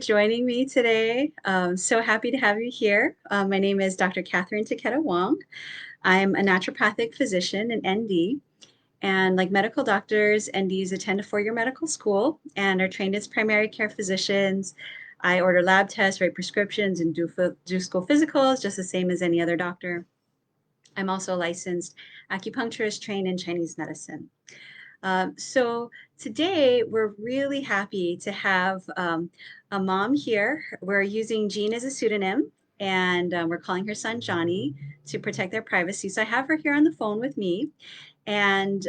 joining me today. So happy to have you here. My name is Dr. Catherine Taketa-Wong. I'm a naturopathic physician, an ND, and like medical doctors, NDs attend a four-year medical school and are trained as primary care physicians. I order lab tests, write prescriptions, and do school physicals just the same as any other doctor. I'm also a licensed acupuncturist trained in Chinese medicine. So today we're really happy to have a mom here. We're using Jean as a pseudonym, and we're calling her son Johnny to protect their privacy. So I have her here on the phone with me, and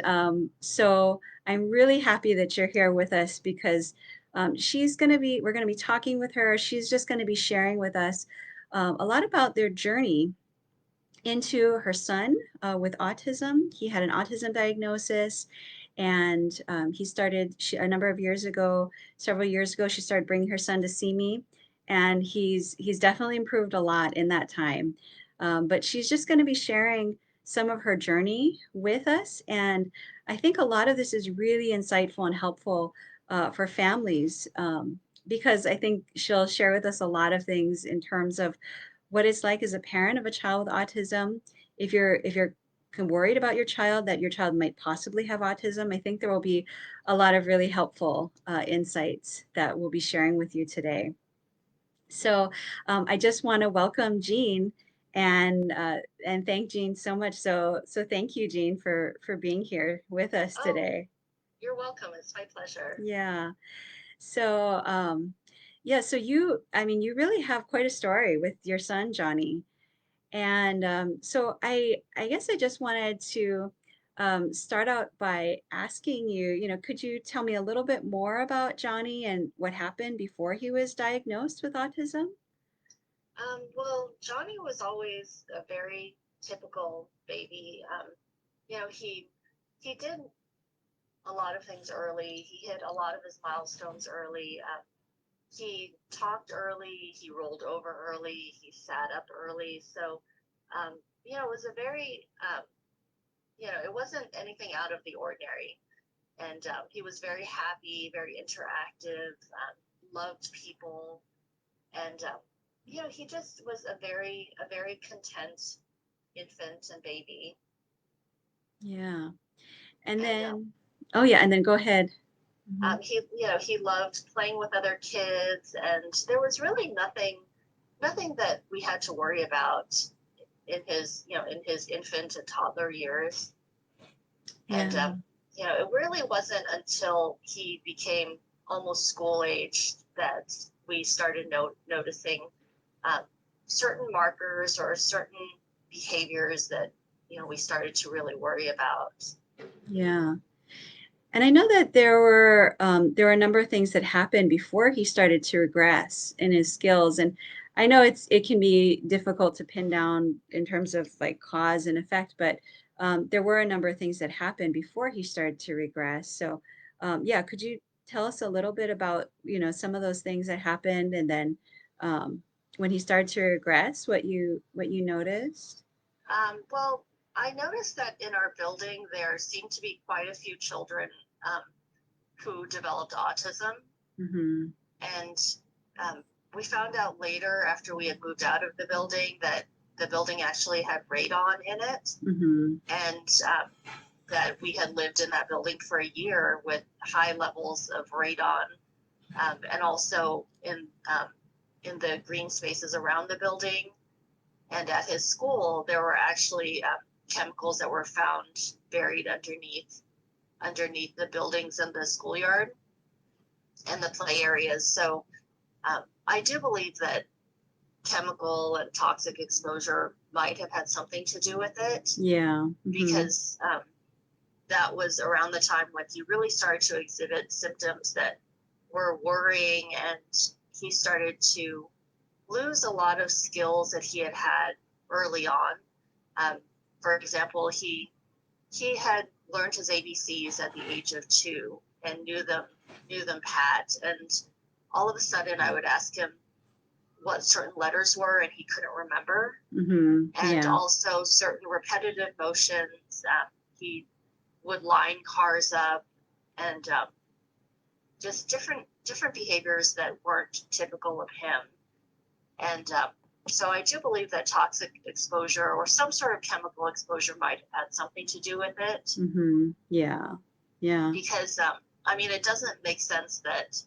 so I'm really happy that you're here with us because we're going to be talking with her. She's just going to be sharing with us a lot about their journey into her son with autism. He had an autism diagnosis, and a number of years ago, several years ago, she started bringing her son to see me, and he's definitely improved a lot in that time. But she's just going to be sharing some of her journey with us, and I think a lot of this is really insightful and helpful for families. Because I think she'll share with us a lot of things in terms of what it's like as a parent of a child with autism. If you're worried about your child, that your child might possibly have autism, I think there will be a lot of really helpful insights that we'll be sharing with you today. So I just want to welcome Jean and thank Jean so much. So thank you, Jean, for being here with us Oh, today. you're welcome. It's my pleasure. Yeah. So yeah, so you really have quite a story with your son, Johnny. And so I guess I just wanted to start out by asking you, could you tell me a little bit more about Johnny and what happened before he was diagnosed with autism? Well, Johnny was always a very typical baby. He did a lot of things early. He hit a lot of his milestones early. He talked early. He rolled over early. He sat up early. So, it was a very, it wasn't anything out of the ordinary. And he was very happy, very interactive, loved people. And he just was a very content infant and baby. Yeah. And And then, oh yeah, and then go ahead. Hmm. he loved playing with other kids, and there was really nothing that we had to worry about in his infant and toddler years. And Yeah. it really wasn't until he became almost school age that we started noticing um, certain markers or certain behaviors that we started to really worry about. Yeah. And I know that there were a number of things that happened before he started to regress in his skills, and I know it can be difficult to pin down in terms of like cause and effect, but there were a number of things that happened before he started to regress. So yeah, could you tell us a little bit about some of those things that happened, and then um, when he started to regress, what you noticed? Well, I noticed that in our building there seemed to be quite a few children um, who developed autism, Mm-hmm. and um, we found out later after we had moved out of the building that the building actually had radon in it, Mm-hmm. and that we had lived in that building for a year with high levels of radon, and also in the green spaces around the building. And at his school, there were actually chemicals that were found buried underneath the buildings in the schoolyard and the play areas. So I do believe that chemical and toxic exposure might have had something to do with it, Yeah. Mm-hmm. because that was around the time when he really started to exhibit symptoms that were worrying, and he started to lose a lot of skills that he had had early on. Um, for example, he had learned his ABCs at the age of 2 and knew them pat. And all of a sudden, I would ask him what certain letters were, and he couldn't remember. Mm-hmm. And Yeah. also certain repetitive motions. He would line cars up, and just different behaviors that weren't typical of him. And so I do believe that toxic exposure or some sort of chemical exposure might have had something to do with it. Mm-hmm. Yeah. Yeah. Because I mean, it doesn't make sense that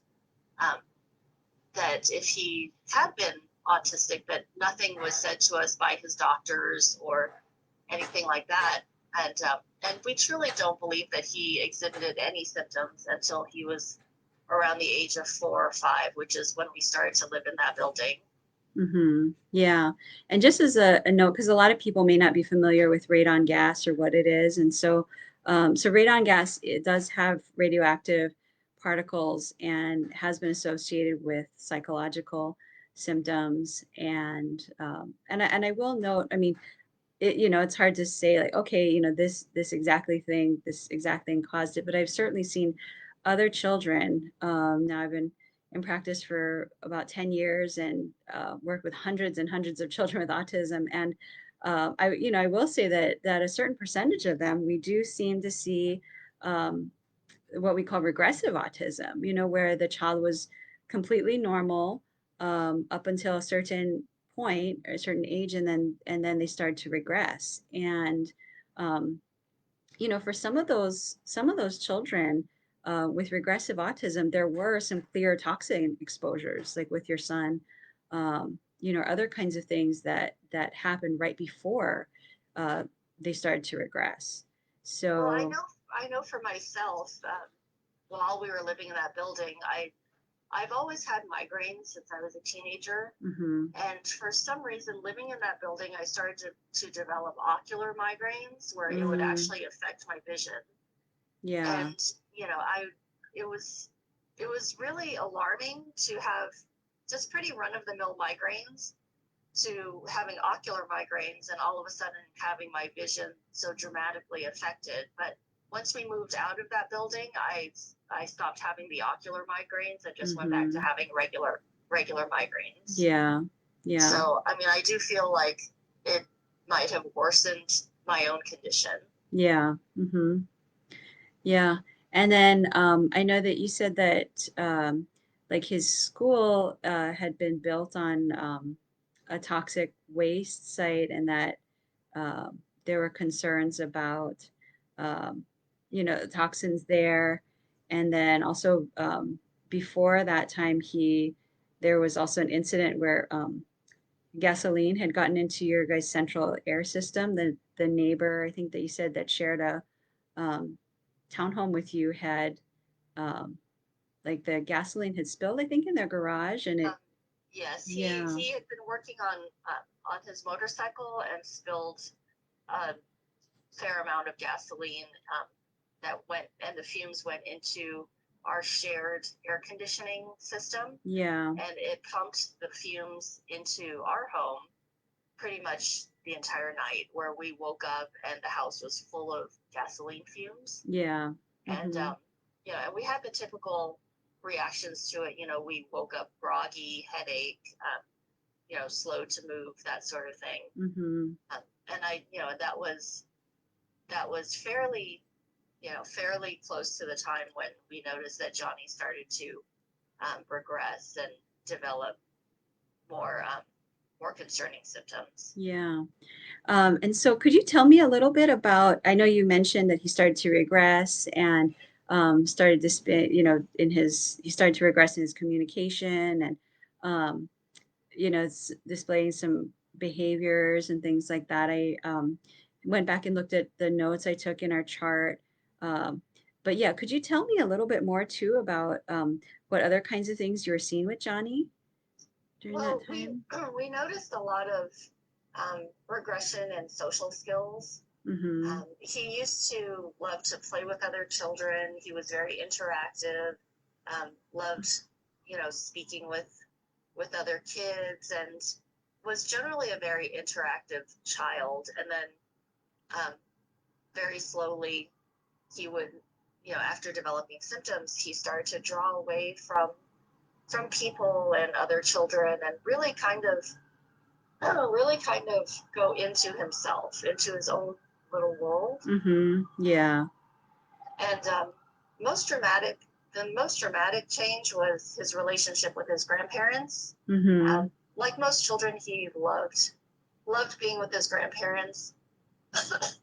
that if he had been autistic, that nothing was said to us by his doctors or anything like that. And we truly don't believe that he exhibited any symptoms until he was around the age of 4 or 5, which is when we started to live in that building. Mm-hmm. Yeah. And just as a note, because a lot of people may not be familiar with radon gas or what it is. And so radon gas, it does have radioactive particles and has been associated with psychological symptoms. And I will note, I mean, it's hard to say like, okay, this exact thing caused it, but I've certainly seen other children. Now I've been in practice for about 10 years and worked with hundreds and hundreds of children with autism. And I will say that a certain percentage of them, we do seem to see um, what we call regressive autism, where the child was completely normal up until a certain point or a certain age, and then they start to regress. And um, for some of those children with regressive autism, there were some clear toxin exposures, like with your son, other kinds of things that happened right before uh, they started to regress. Well, So. I know for myself, while we were living in that building, I've always had migraines since I was a teenager. Mhm. And for some reason, living in that building, I started to develop ocular migraines where it would Mm, actually affect my vision. yeah. And, you know, it was, it was really alarming to have just pretty run of the mill migraines to having ocular migraines and all of a sudden having my vision so dramatically affected. But once we moved out of that building, I stopped having the ocular migraines and just went back to Mhm. having regular migraines. Yeah. Yeah. So I mean, I do feel like it might have worsened my own condition. Yeah. Mhm. Yeah. And then I know that you said that like his school had been built on a toxic waste site, and that there were concerns about um, toxins there. And then also before that time, he there was also an incident where gasoline had gotten into your guys' central air system. The neighbor, I think that you said that shared a um, townhome with you had um, like the gasoline had spilled, I think, in their garage, and Um, it. yes, Yeah. he had been working on his motorcycle and spilled a fair amount of gasoline that went, and the fumes went into our shared air conditioning system, Yeah. and it pumped the fumes into our home pretty much the entire night, where we woke up and the house was full of gasoline fumes. Yeah. And Mm-hmm. and we had the typical reactions to it. We woke up groggy, headache, slow to move, that sort of thing. Mm-hmm. And that was fairly close to the time when we noticed that Johnny started to regress and develop more concerning symptoms. Yeah. And so could you tell me a little bit about, I know you mentioned that he started to regress and started to spin, he started to regress in his communication and, um, displaying some behaviors and things like that. I went back and looked at the notes I took in our chart. Um, but yeah, could you tell me a little bit more too about what other kinds of things you were seeing with Johnny during that Well, we time? we noticed a lot of regression in social skills. Mm-hmm. He used to love to play with other children. He was very interactive. Loved, speaking with other kids, and was generally a very interactive child. And then very slowly, he would, after developing symptoms, he started to draw away from people and other children, and really kind of go into himself, into his own little world. Mm-hmm. Yeah. And most dramatic the most dramatic change was his relationship with his grandparents. Mm-hmm. Like most children, he loved being with his grandparents.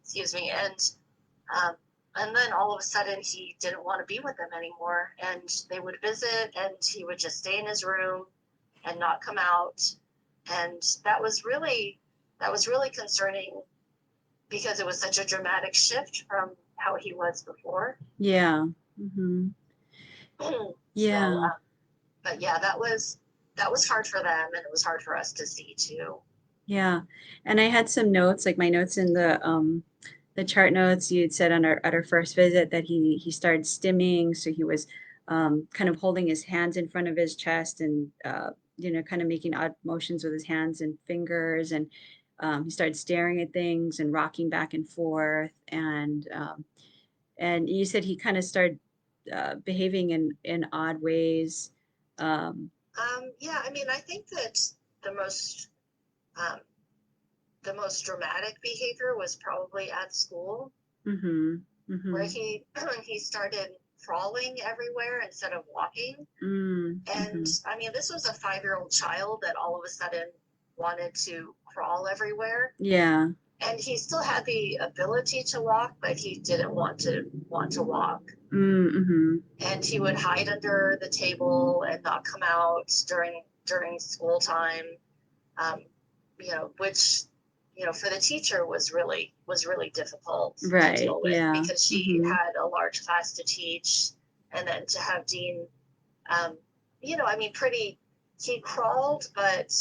Excuse me, um, and then all of a sudden he didn't want to be with them anymore. And they would visit, and he would just stay in his room and not come out. And that was really concerning because it was such a dramatic shift from how he was before. Yeah. Mm-hmm. So, Yeah. but yeah, that was hard for them, and it was hard for us to see too. Yeah. And I had some notes, like my notes in the chart notes, you had said on our at our first visit that he started stimming, so he was kind of holding his hands in front of his chest and kind of making odd motions with his hands and fingers, and he started staring at things and rocking back and forth, and you said he kind of started behaving in odd ways. Um, Yeah, I mean, I think that the most um, the most dramatic behavior was probably at school, mhm, where mhm, he started crawling everywhere instead of walking. And mhm. I mean, this was a 5-year-old child that all of a sudden wanted to crawl everywhere. Yeah. And he still had the ability to walk, but he didn't want to walk. Mhm. And he would hide under the table and not come out during school time. Um, which for the teacher was really difficult to Right. deal with Yeah. because she Mhm. had a large class to teach, and then to have Dean, um, I mean, he crawled, but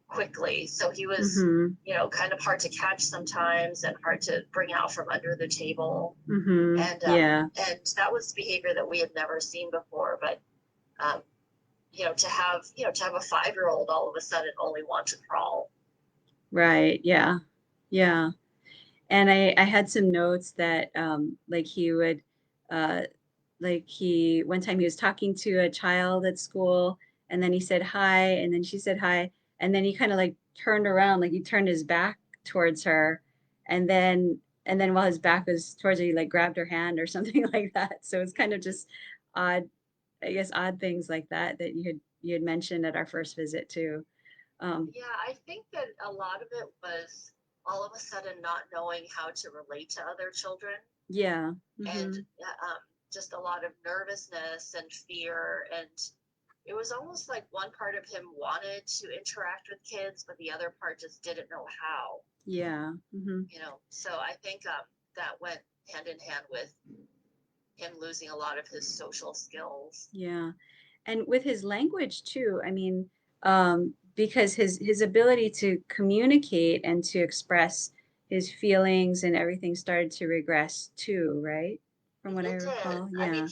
quickly, so he was, Mhm. kind of hard to catch sometimes and hard to bring out from under the table, Mhm. and Yeah. that was behavior that we had never seen before, but. Um, to have a 5-year-old all of a sudden only want to crawl. Right. Yeah. Yeah. And I had some notes that like he would uh like he one time he was talking to a child at school, and then he said hi, and then she said hi, and then he kind of like turned around, like he turned his back towards her, and then while his back was towards her, he like grabbed her hand or something like that. So it's kind of just odd, I guess odd things like that that you had mentioned at our first visit too. Um, Yeah, I think that a lot of it was all of a sudden not knowing how to relate to other children, yeah. and Mhm. just a lot of nervousness and fear. And it was almost like one part of him wanted to interact with kids, but the other part just didn't know how. Yeah. Mhm. So I think that went hand in hand with him losing a lot of his social skills. Yeah. And with his language too, I mean, because his ability to communicate and to express his feelings and everything started to regress too, right? From what I It did. recall. I mean,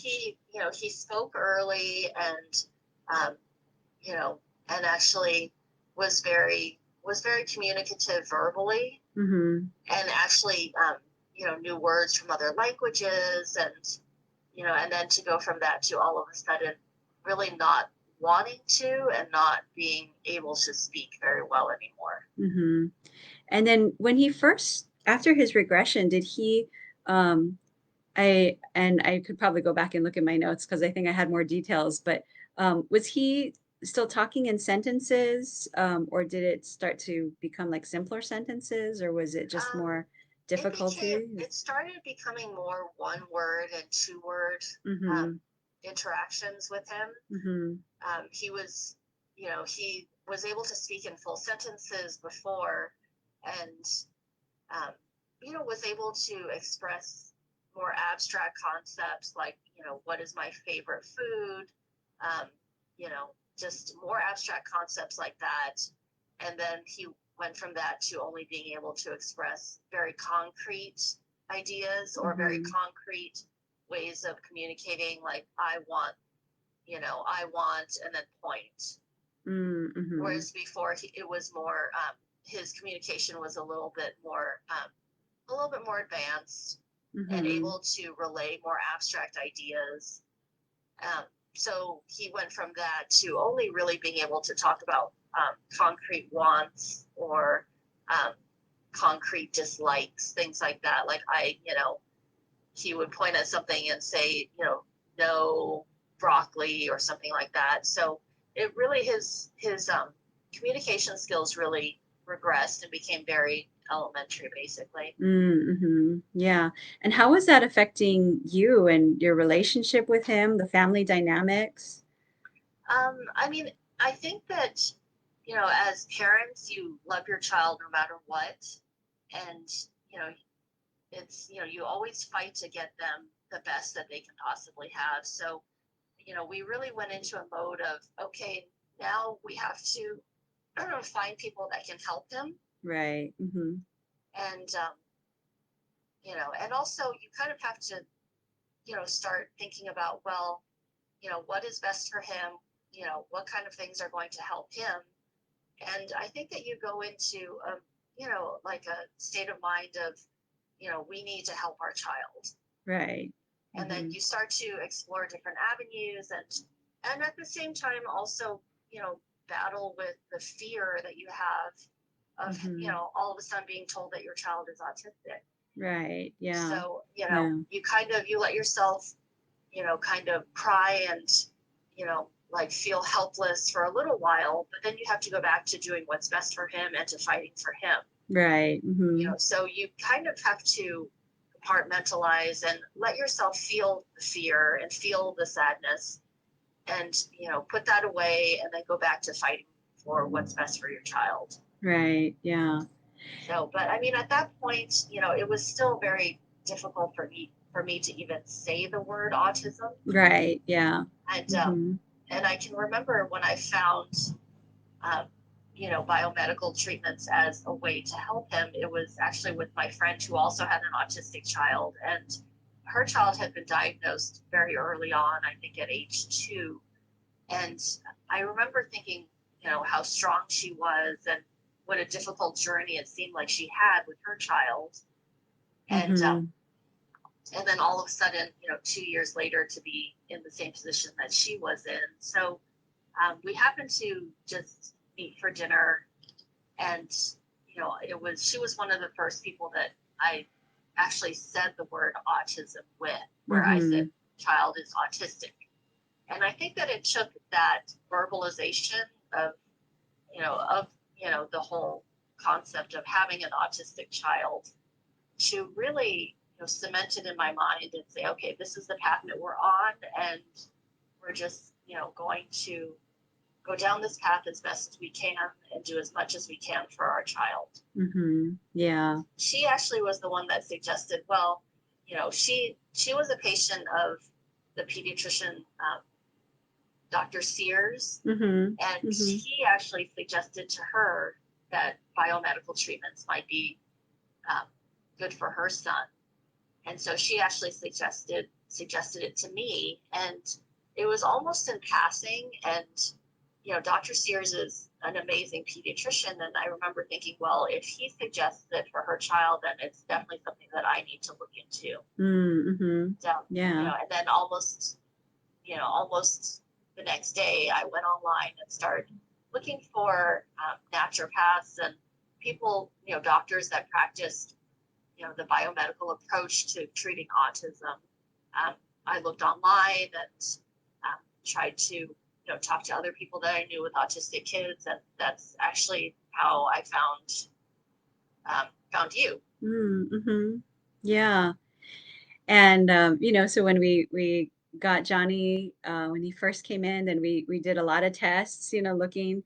Yeah. he spoke early, and um, you know, and actually was very communicative verbally, Mhm. and actually, knew words from other languages, and then to go from that to all of a sudden really not wanting to and not being able to speak very well anymore. Mhm. And then when he first after his regression, did he um I could probably go back and look at my notes because I think I had more details, but was he still talking in sentences, or did it start to become like simpler sentences, or was it just Um, more it became difficulty? it started becoming more one word and two word um, Mhm. interactions with him. Mhm. He was able to speak in full sentences before, and um, was able to express more abstract concepts like, what is my favorite food, um, just more abstract concepts like that. And then he went from that to only being able to express very concrete ideas or very Mhm. concrete ways of communicating, like I want, and then point. Mm, mhm. Whereas before it was more, his communication was a little bit more advanced and Mhm. able to relay more abstract ideas. Um, so he went from that to only really being able to talk about concrete wants or um, concrete dislikes, things like that. Like he would point at something and say, no, broccoli or something like that. So it really his communication skills really regressed and became very elementary, basically. Mm-hmm. Yeah. And how was that affecting you and your relationship with him, the family dynamics? I mean, I think that, as parents, you love your child no matter what. And, you know, you always fight to get them the best that they can possibly have. So, we really went into a mode of, okay, now we have to find people that can help him. Right. Mm-hmm. And, and also you kind of have to, start thinking about, well, what is best for him? What kind of things are going to help him? And I think that you go into like a state of mind of, we need to help our child. Right. And then Mm-hmm. you start to explore different avenues and at the same time also, battle with the fear that you have of, Mm-hmm. all of a sudden being told that your child is autistic. Right. Yeah. So, Yeah. you let yourself, kind of cry and, like feel helpless for a little while, but then you have to go back to doing what's best for him and to fighting for him. Right. Mm-hmm. So you kind of have to compartmentalize and let yourself feel the fear and feel the sadness and, put that away and then go back to fighting for what's best for your child. Right. Yeah. So, but I mean, at that point, it was still very difficult for me to even say the word autism. Right. Yeah. And Mm-hmm. and I can remember when I found, um, biomedical treatments as a way to help him. It was actually with my friend who also had an autistic child, and her child had been diagnosed very early on, I think at age 2. And I remember thinking, how strong she was and what a difficult journey it seemed like she had with her child. And Mm-hmm. and then all of a sudden, 2 years later, to be in the same position that she was in. So we happened to just meet for dinner, and she was one of the first people that I actually said the word autism with, where I said Mm-hmm. child is autistic. And I think that it took that verbalization of of the whole concept of having an autistic child to really cement it in my mind and say, okay, this is the path that we're on, and we're just going to go down this path as best as we can and do as much as we can for our child. Mm-hmm. Yeah. She actually was the one that suggested, well, she was a patient of the pediatrician, Dr. Sears, Mm-hmm. and Mm-hmm. he actually suggested to her that biomedical treatments might be um, good for her son. And so she actually suggested it to me, and it was almost in passing. And Dr. Sears is an amazing pediatrician, and I remember thinking, well, if he suggests it for her child, then it's definitely something that I need to look into. Mm-hmm. So, Yeah. and then almost the next day, I went online and started looking for naturopaths and people, doctors that practiced the biomedical approach to treating autism. Um, I looked online and tried to talk to other people that I knew with autistic kids, and that's actually how I found you. Mm-hmm. Yeah. And so when we got Johnny when he first came in, then we did a lot of tests, looking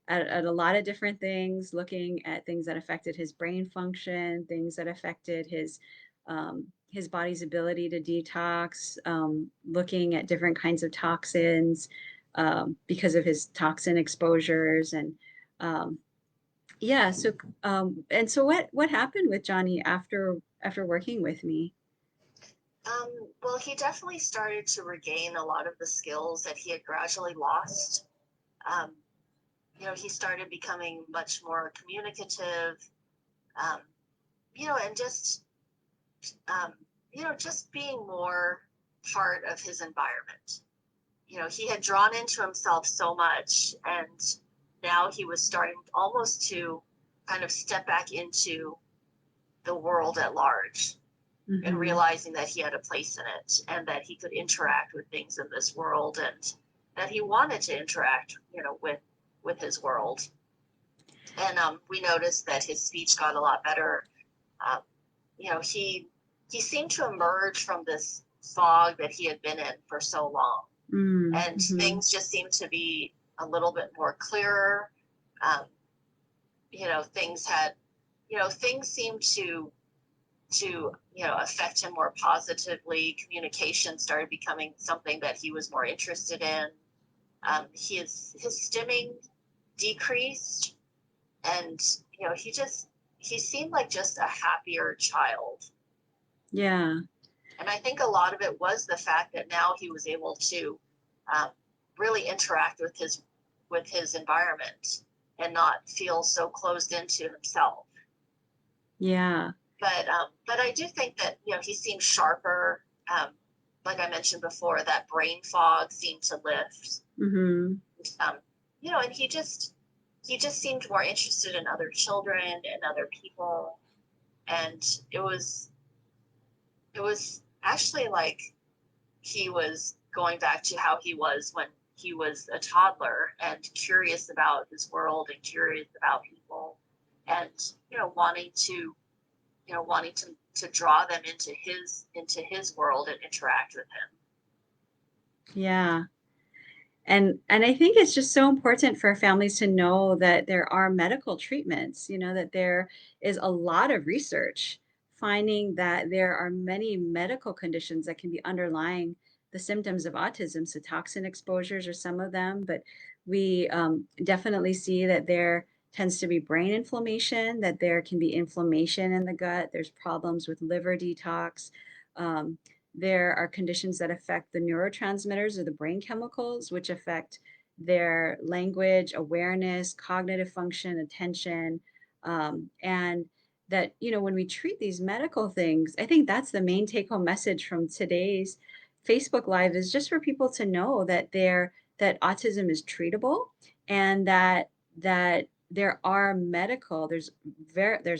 at a lot of different things, looking at things that affected his brain function, things that affected his body's ability to detox, looking at different kinds of toxins because of his toxin exposures and um, yeah. So and so what happened with Johnny after working with me? Well, he definitely started to regain a lot of the skills that he had gradually lost. Um, he started becoming much more communicative, um, and um, just being more part of his environment. He had drawn into himself so much, and now he was starting almost to kind of step back into the world at large. and Mm-hmm. realizing that he had a place in it and that he could interact with things in this world and that he wanted to interact, with his world. And we noticed that his speech got a lot better. Um, he seemed to emerge from this fog that he had been in for so long, and Mm-hmm. things just seemed to be a little bit more clearer. Um, things had, things seemed to affect him more positively. Communication started becoming something that he was more interested in. His stimming decreased, and he seemed like just a happier child. Yeah. And I think a lot of it was the fact that now he was able to um, really interact with his environment and not feel so closed into himself. Yeah. But I do think that he seemed sharper. Like I mentioned before, that brain fog seemed to lift. Mm-hmm. Um, and he just seemed more interested in other children and other people, and it was it was actually like he was going back to how he was when he was a toddler and curious about his world and curious about people, and wanting to draw them into his world and interact with him. Yeah. And I think it's just so important for families to know that there are medical treatments, that there is a lot of research finding that there are many medical conditions that can be underlying the symptoms of autism. So toxin exposures are some of them, but we definitely see that there tends to be brain inflammation, that there can be inflammation in the gut. There's problems with liver detox. Um, there are conditions that affect the neurotransmitters or the brain chemicals, which affect their language, awareness, cognitive function, attention. And that, when we treat these medical things, I think that's the main take home message from today's Facebook Live is just for people to know that autism is treatable and that there's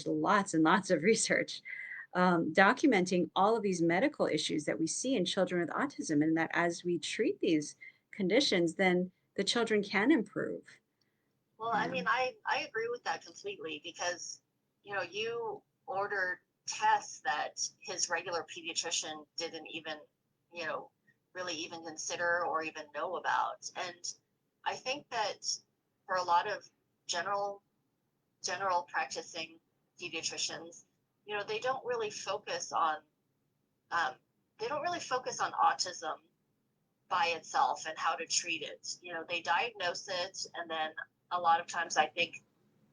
lots and lots of research documenting all of these medical issues that we see in children with autism, and that as we treat these conditions, then the children can improve. Well, I Yeah. mean, I agree with that completely because you ordered tests that his regular pediatrician didn't even you know really even consider or even know about. And I think that for a lot of general general practicing pediatricians, they don't really focus on um, autism by itself and how to treat it. They diagnose it, and then a lot of times I think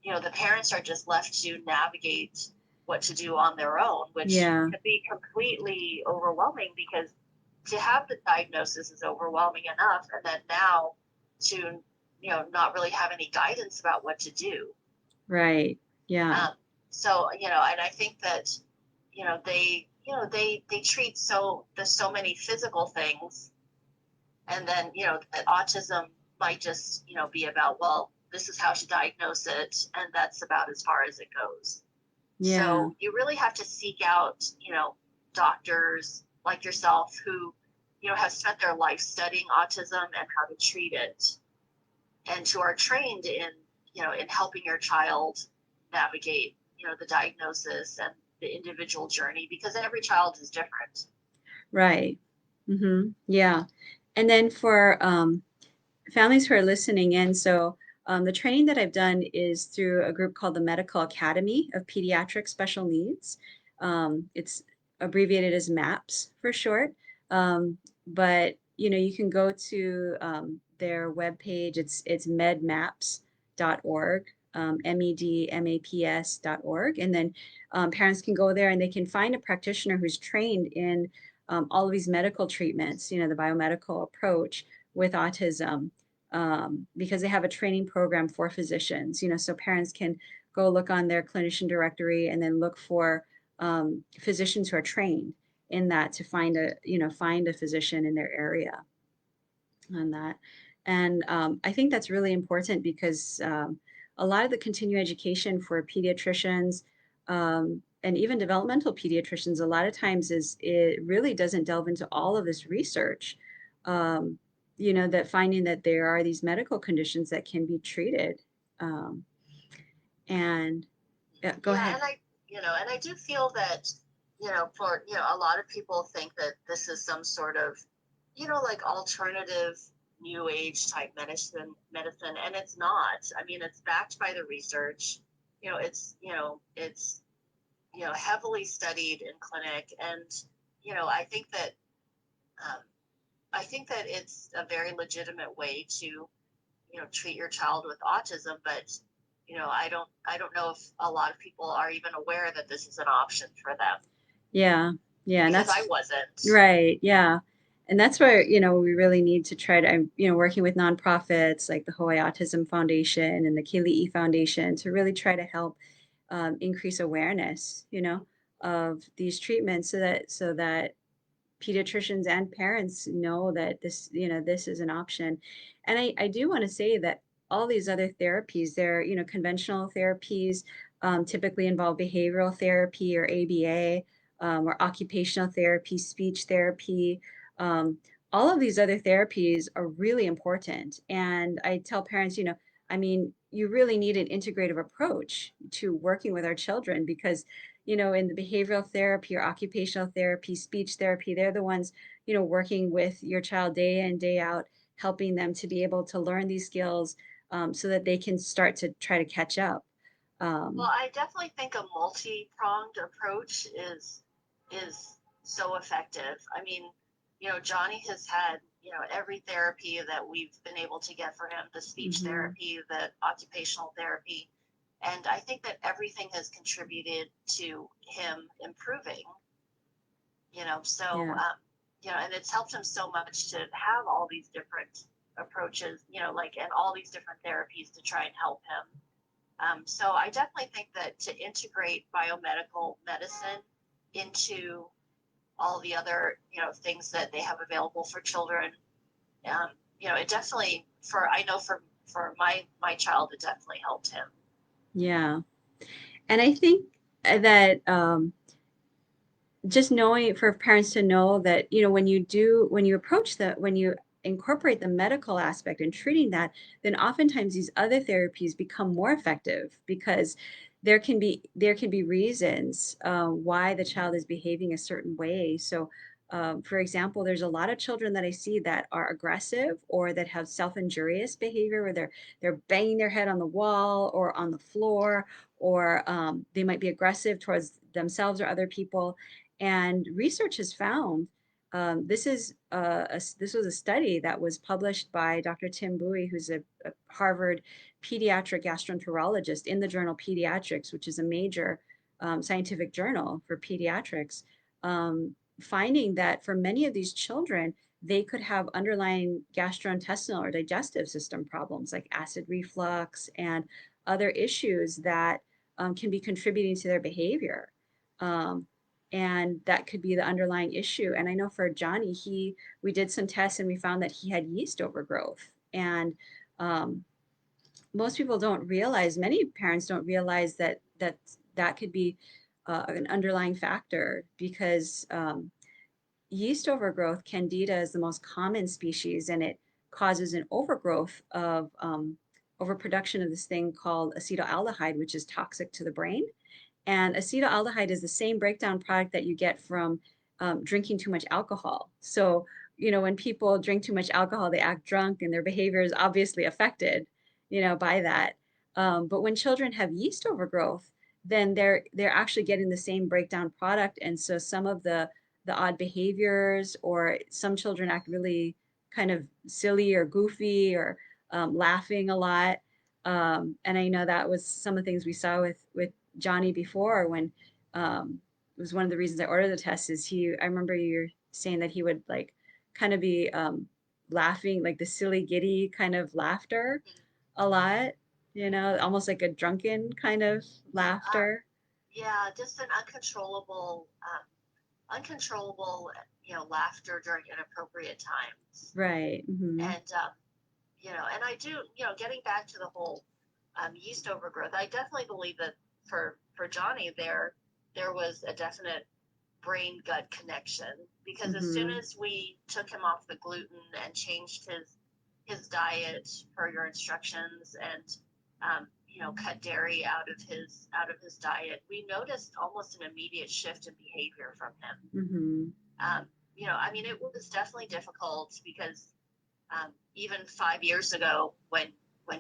the parents are just left to navigate what to do on their own, which Yeah. can be completely overwhelming because to have the diagnosis is overwhelming enough, and then now to not really have any guidance about what to do. Right. Yeah. Um, and I think that they treat so many physical things, and then that autism might just be about, well, this is how to diagnose it, and that's about as far as it goes. Yeah. So you really have to seek out doctors like yourself who have spent their life studying autism and how to treat it, and who are trained in helping your child navigate the diagnosis and the individual journey, because every child is different. Right. Yeah. And then for families who are listening in, so the training that I've done is through a group called the Medical Academy of Pediatric Special Needs. It's abbreviated as MAPS for short. But you can go to their webpage. It's medmaps.org, medmaps.org, and then parents can go there and they can find a practitioner who's trained in all of these medical treatments. The biomedical approach with autism because they have a training program for physicians, so parents can go look on their clinician directory and then look for physicians who are trained in that to find a physician in their area on that. And I think that's really important because a lot of the continuing education for pediatricians and even developmental pediatricians, a lot of times is it really doesn't delve into all of this research. Um, that finding that there are these medical conditions that can be treated. Um, and Go Yeah, ahead. and I do feel that, for, a lot of people think that this is some sort of, like alternative new age type medicine, and it's not. I mean, it's backed by the research. It's heavily studied in clinic, and, I think that, um, it's a very legitimate way to, treat your child with autism, but I don't know if a lot of people are even aware that this is an option for them, Yeah, yeah, and because I that's wasn't. right. Yeah. And that's where, we really need to try to, I'm, working with nonprofits like the Hawaii Autism Foundation and the Kili'i Foundation to really try to help increase awareness, of these treatments so that pediatricians and parents know that this is an option. And I do want to say that all these other therapies, they're, conventional therapies, typically involve behavioral therapy or ABA, or occupational therapy, speech therapy. Um, all of these other therapies are really important. And I tell parents, I mean, you really need an integrative approach to working with our children because in the behavioral therapy or occupational therapy, speech therapy, they're the ones, working with your child day in, day out, helping them to be able to learn these skills so that they can start to try to catch up. Well, Um, I definitely think a multi-pronged approach is so effective. I mean, Johnny has had, every therapy that we've been able to get for him, the speech mhm. therapy, the occupational therapy, and I think that everything has contributed to him improving. So Yeah, and it's helped him so much to have all these different approaches, like, and all these different therapies to try and help him. So I definitely think that to integrate biomedical medicine into all the other, things that they have available for children, um, it definitely, I know for my child, it definitely helped him. yeah. And I think that just knowing for parents to know that when you incorporate the medical aspect and treating that, then oftentimes these other therapies become more effective because there can be reasons why the child is behaving a certain way. So for example, there's a lot of children that I see that are aggressive or that have self-injurious behavior where they're banging their head on the wall or on the floor, or they might be aggressive towards themselves or other people. And research has found this was a study that was published by Dr. Tim Bowie, who's a Harvard pediatric gastroenterologist in the journal Pediatrics, which is a major scientific journal for pediatrics, finding that for many of these children, they could have underlying gastrointestinal or digestive system problems like acid reflux and other issues that can be contributing to their behavior. Um, and that could be the underlying issue. And I know for Johnny, we did some tests and we found that he had yeast overgrowth. And um, most people don't realize, many parents don't realize that could be an underlying factor because yeast overgrowth, Candida is the most common species, and it causes an overgrowth of overproduction of this thing called acetaldehyde, which is toxic to the brain. And acetaldehyde is the same breakdown product that you get from drinking too much alcohol. So, when people drink too much alcohol, they act drunk and their behavior is obviously affected, by that. But when children have yeast overgrowth, then they're actually getting the same breakdown product. And so some of the odd behaviors, or some children act really kind of silly or goofy or laughing a lot. And I know that was some of the things we saw with Johnny before when it was one of the reasons I ordered the test is I remember you saying that he would like kind of be laughing like the silly giddy kind of laughter a lot, almost like a drunken kind of Um, laughter. yeah, just an uncontrollable, laughter during inappropriate times, Right. and and I do, getting back to the whole yeast overgrowth, I definitely believe that for Johnny there. there was a definite brain gut connection, because as soon Mm-hmm. as we took him off the gluten and changed his diet per your instructions, and cut dairy out of his diet, we noticed almost an immediate shift in behavior from him. Mm-hmm. I mean, it was definitely difficult because even 5 years ago, when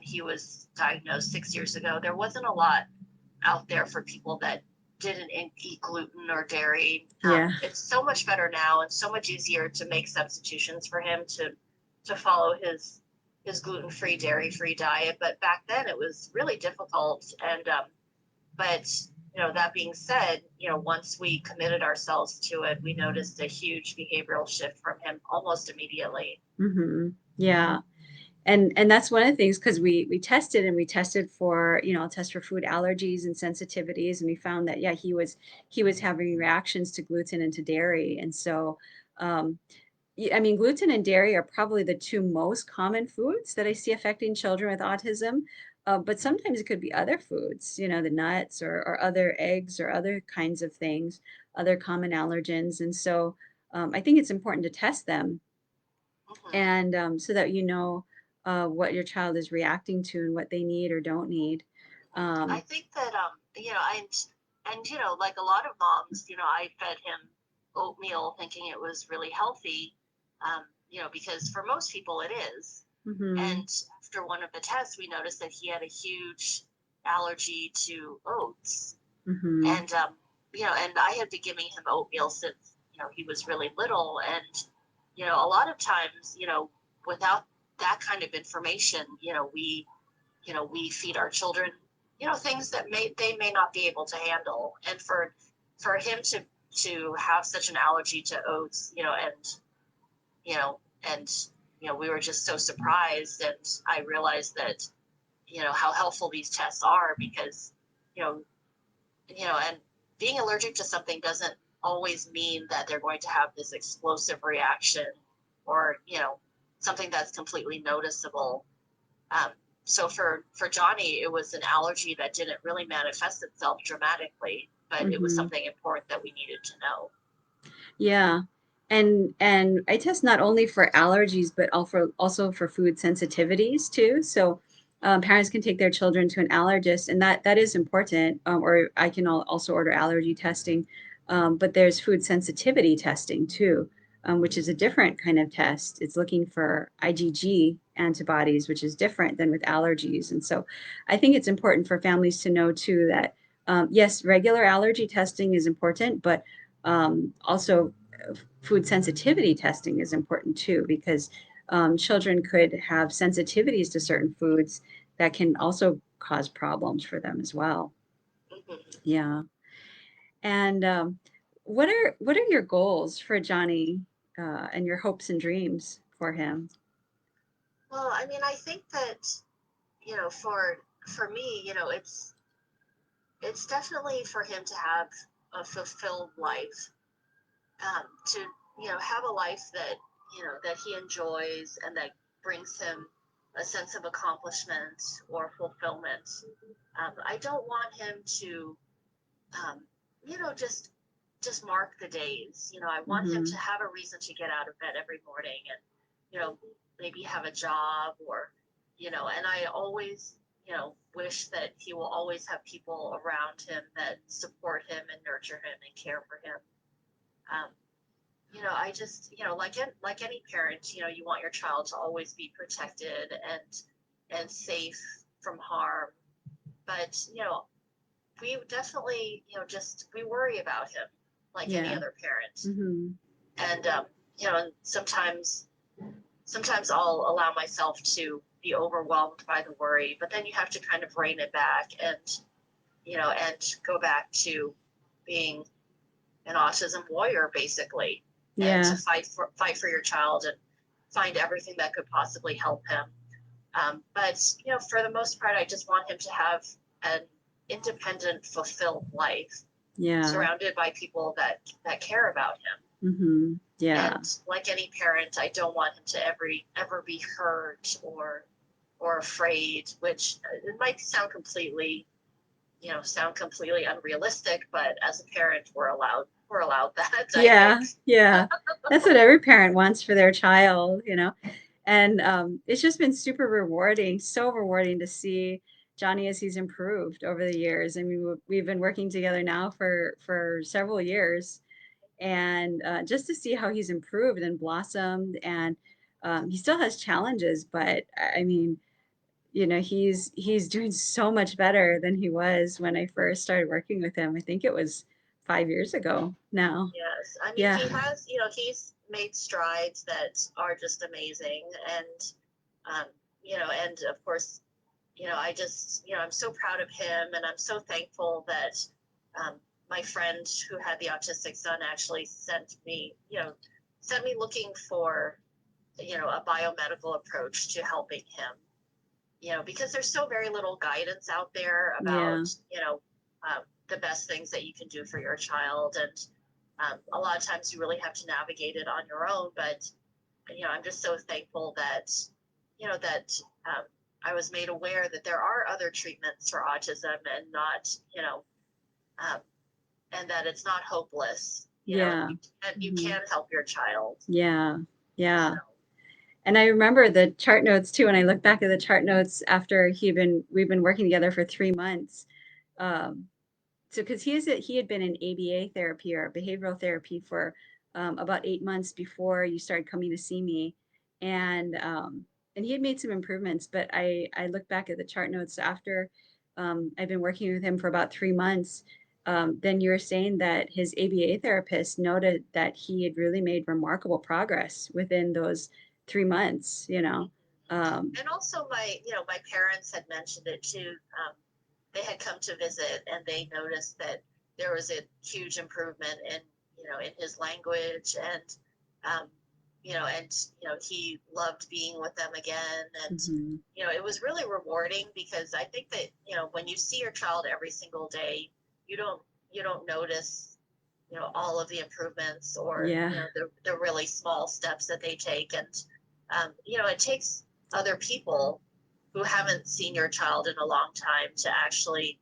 he was diagnosed 6 years ago, there wasn't a lot out there for people that didn't eat gluten or dairy. Yeah. It's so much better now and so much easier to make substitutions for him to follow his gluten-free, dairy-free diet. But back then it was really difficult. And but that being said, once we committed ourselves to it, we noticed a huge behavioral shift from him almost immediately. Mm-hmm. Yeah. And that's one of the things because we tested for, I'll test for food allergies and sensitivities, and we found that, yeah, he was having reactions to gluten and to dairy. And so, um, I mean, gluten and dairy are probably the two most common foods that I see affecting children with autism. But sometimes it could be other foods, the nuts or other eggs or other kinds of things, other common allergens. And so I think it's important to test them Mhm. and so that what your child is reacting to and what they need or don't need. I Um, think that and like a lot of moms, I fed him oatmeal thinking it was really healthy, because for most people it is. mhm, And after one of the tests, we noticed that he had a huge allergy to oats, mhm, and and I had been giving him oatmeal since he was really little, and a lot of times, without that kind of information, we feed our children things that they may not be able to handle. And for him to have such an allergy to oats, you know and we were just so surprised. And I realized that how helpful these tests are, because you know and being allergic to something doesn't always mean that they're going to have this explosive reaction, or something that's completely noticeable. um, so for Johnny, it was an allergy that didn't really manifest itself dramatically, but it was mhm. something important that we needed to know. Yeah. And I test not only for allergies, but also for food sensitivities too. So parents can take their children to an allergist, and that is important. Or I can also order allergy testing. But there's food sensitivity testing too, which is a different kind of test. It's looking for IgG antibodies, which is different than with allergies. And so I think it's important for families to know too that yes, regular allergy testing is important, but also food sensitivity testing is important too, because children could have sensitivities to certain foods that can also cause problems for them as well. Mhm. Yeah. And what are your goals for Johnny and your hopes and dreams for him? Well, I mean, I think that for me, it's definitely for him to have a fulfilled life, to have a life that he enjoys and that brings him a sense of accomplishment or fulfillment. I don't want him to um, just mark the days. I want him to Hmm. have a reason to get out of bed every morning, and maybe have a job, or and I always wish that he will always have people around him that support him and nurture him and care for him. um, I just, like any parent, you want your child to always be protected and safe from harm. But we definitely, just we worry about him like any Yeah. other parent. Hmm. And and sometimes I'll allow myself to be overwhelmed by the worry, but then you have to kind of rein it back, and and go back to being an autism warrior, basically, and to Yeah. fight for your child and find everything that could possibly help him. But for the most part, I just want him to have an independent, fulfilled life, Yeah. surrounded by people that care about him. Hmm. Yeah. And like any parent, I don't want him to ever be hurt or afraid, which it might sound completely sound completely unrealistic, but as a parent, we're allowed that, I Yeah, think. yeah. That's what every parent wants for their child, And it's just been super rewarding, so rewarding to see Johnny as he's improved over the years. I mean, we've been working together now for several years, and just to see how he's improved and blossomed, and he still has challenges, but I mean, he's doing so much better than he was when I first started working with him. I think it was 5 years ago now. Yes, I mean, Yeah. he's made strides that are just amazing, um, and of course, I'm so proud of him, and I'm so thankful that um, my friend who had the autistic son actually sent me looking for, a biomedical approach to helping him, because there's so very little guidance out there Yeah. about, the best things that you can do for your child. And a lot of times you really have to navigate it on your own. But, I'm just so thankful that I was made aware that there are other treatments for autism, and not, um, and that it's not hopeless. Yeah. You Mhm. can help your child. Yeah. So Yeah. And I remember the chart notes too. When I look back at the chart notes after we've been working together for 3 months. Um, so because he had been in ABA therapy or behavioral therapy for about 8 months before you started coming to see me, and and he had made some improvements. But I look back at the chart notes after I've been working with him for about 3 months. Then you were saying that his ABA therapist noted that he had really made remarkable progress within those 3 months. and also my parents had mentioned it too. They had come to visit, and they noticed that there was a huge improvement in his language, and um, he loved being with them again. And Mhm. it was really rewarding, because I think that when you see your child every single day, you don't you don't notice all of the improvements, or Yeah. the really small steps that they take. And it takes other people who haven't seen your child in a long time to actually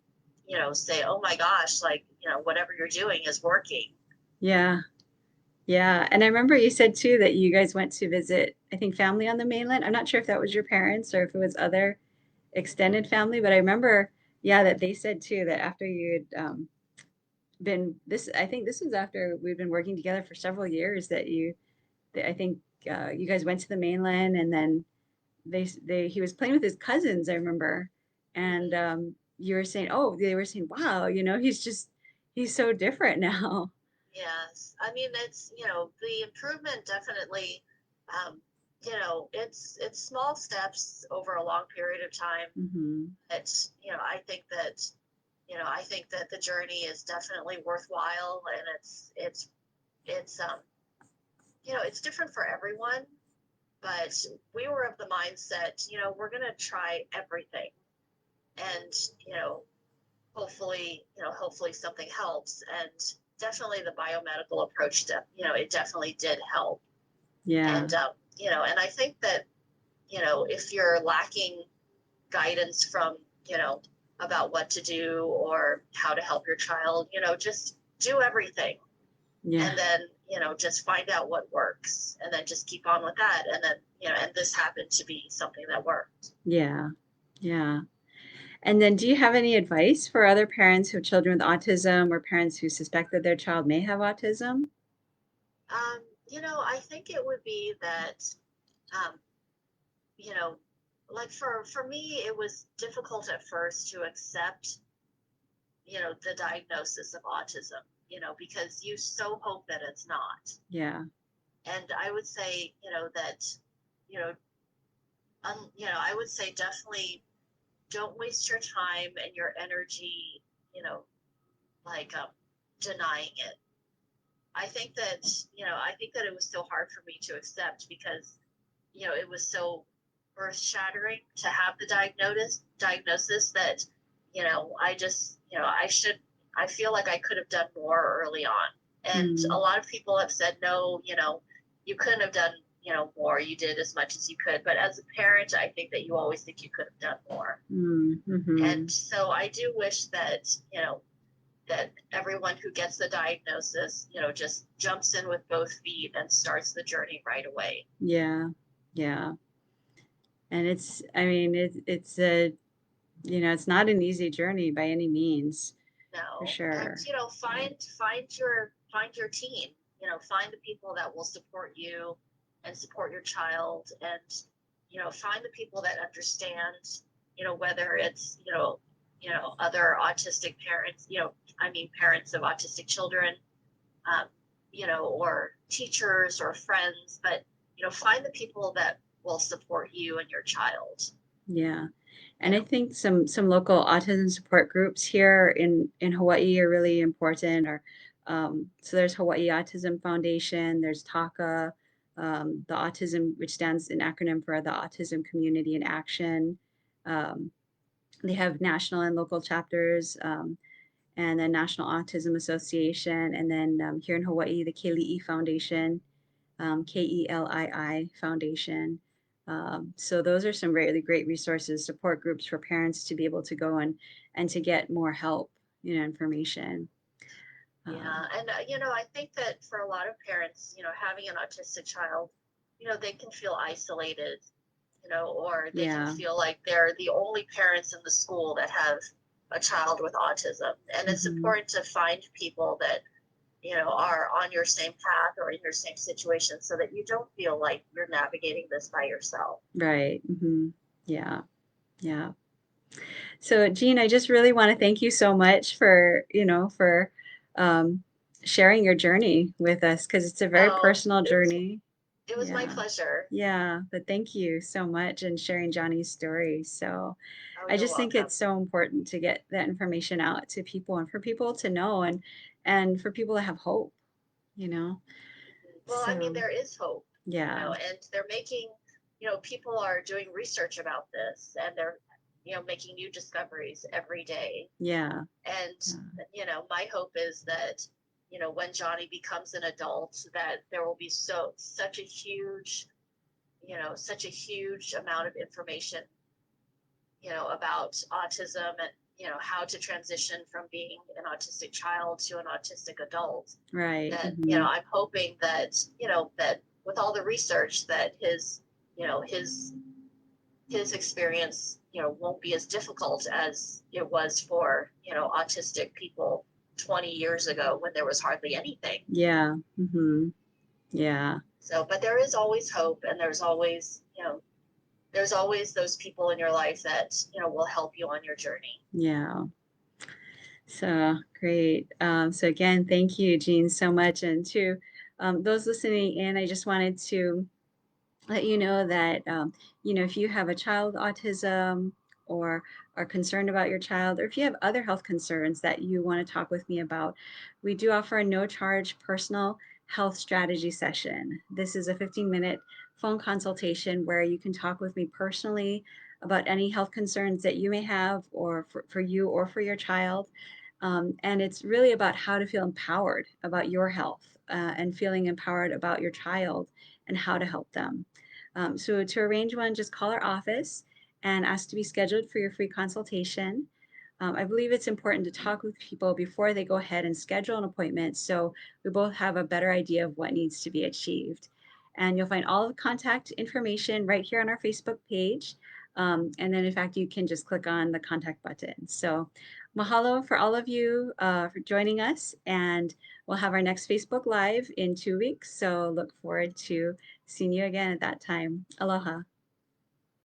say, oh my gosh, like, whatever you're doing is working. Yeah. Yeah, and I remember you said too that you guys went to visit, I think, family on the mainland. I'm not sure if that was your parents or if it was other extended family, but I remember, yeah, that they said too that after you'd I think this was after we'd been working together for several years that I think you guys went to the mainland, and then he was playing with his cousins, I remember, and Mm-hmm. they were saying, wow, he's so different now. Yes, I mean, it's the improvement definitely. um, it's small steps over a long period of time. Hmm. It's I think that the journey is definitely worthwhile, and it's it's different for everyone. But we were of the mindset, we're gonna try everything, and you know hopefully something helps. And definitely the biomedical approach, it definitely did help. Yeah. And and I think that if you're lacking guidance from about what to do or how to help your child, just do everything, Yeah. and then just find out what works, and then just keep on with that. And then and this happened to be something that worked. Yeah. Yeah. And then do you have any advice for other parents who have children with autism or parents who suspect that their child may have autism? I think it would be that, um, you know, like for me, it was difficult at first to accept, the diagnosis of autism, because you so hope that it's not. Yeah. And I would say, that, you know, I would say definitely don't waste your time and your energy, you know, like denying it. I think that it was so hard for me to accept, because it was so earth shattering to have the diagnosis that, I just, I feel like I could have done more early on. And a Mm. lot of people have said, no, you couldn't have done more. You did as much as you could. But as a parent, I think that you always think you could have done more. And Mm-hmm. so I do wish that, that everyone who gets the diagnosis, just jumps in with both feet and starts the journey right away. Yeah. Yeah. And I mean, it's a, it's not an easy journey by any means, for No, and sure. Yeah. find your team. Find the people that will support you and support your child, and find the people that understand. Whether it's other autistic parents. I mean parents of autistic children, um, or teachers or friends, but find the people that will support you and your child. Yeah. You And I know, think some local autism support groups here in Hawaii are really important. Or so there's Hawaii Autism Foundation, there's TACA, the autism, which stands an acronym for the Autism Community in Action. Um, they have national and local chapters, and then National Autism Association, and then here in Hawaii, the Kelii Foundation, KELII Foundation. So those are some really great resources, support groups for parents to be able to go and to get more help, information. Um, yeah, and I think that for a lot of parents, having an autistic child, they can feel isolated, or they can yeah. feel like they're the only parents in the school that have a child with autism. And it's Hmm. important to find people that, are on your same path or in your same situation so that you don't feel like you're navigating this by yourself. Right. Yeah. Yeah. So, Jean, I just really want to thank you so much for um, sharing your journey with us, because it's a very Oh, personal it was journey. it was my Yeah. pleasure. Yeah. But thank you so much and sharing Johnny's story. So, Oh, I you're just think welcome. it's so important to get that information out to people and for people to know and for people to have hope, you know. Well, I mean, So, there is hope, yeah. and they're making, people are doing research about this, and they're, making new discoveries every day. Yeah. And, Yeah. my hope is that, when Johnny becomes an adult, that there will be such a huge amount of information, about autism and, how to transition from being an autistic child to an autistic adult. Right. That, Hmm. I'm hoping that, that with all the research that you know, his experience, won't be as difficult as it was for, autistic people 20 years ago when there was hardly anything. Yeah. Yeah. So, but there is always hope, and there's always those people in your life that, will help you on your journey. Yeah. So great. So again, thank you, Jean, so much. And to those listening in, I just wanted to let you know that if you have a child with autism, or are concerned about your child, or if you have other health concerns that you want to talk with me about, we do offer a no charge personal health strategy session. This is a 15-minute phone consultation where you can talk with me personally about any health concerns that you may have, or for you or for your child. And it's really about how to feel empowered about your health, and feeling empowered about your child and how to help them. So to arrange one, just call our office and ask to be scheduled for your free consultation. I believe it's important to talk with people before they go ahead and schedule an appointment, so we both have a better idea of what needs to be achieved. And you'll find all of the contact information right here on our Facebook page. And then, in fact, you can just click on the contact button. So, mahalo for all of you for joining us. And we'll have our next Facebook Live in 2 weeks. So, look forward to seeing you again at that time. Aloha.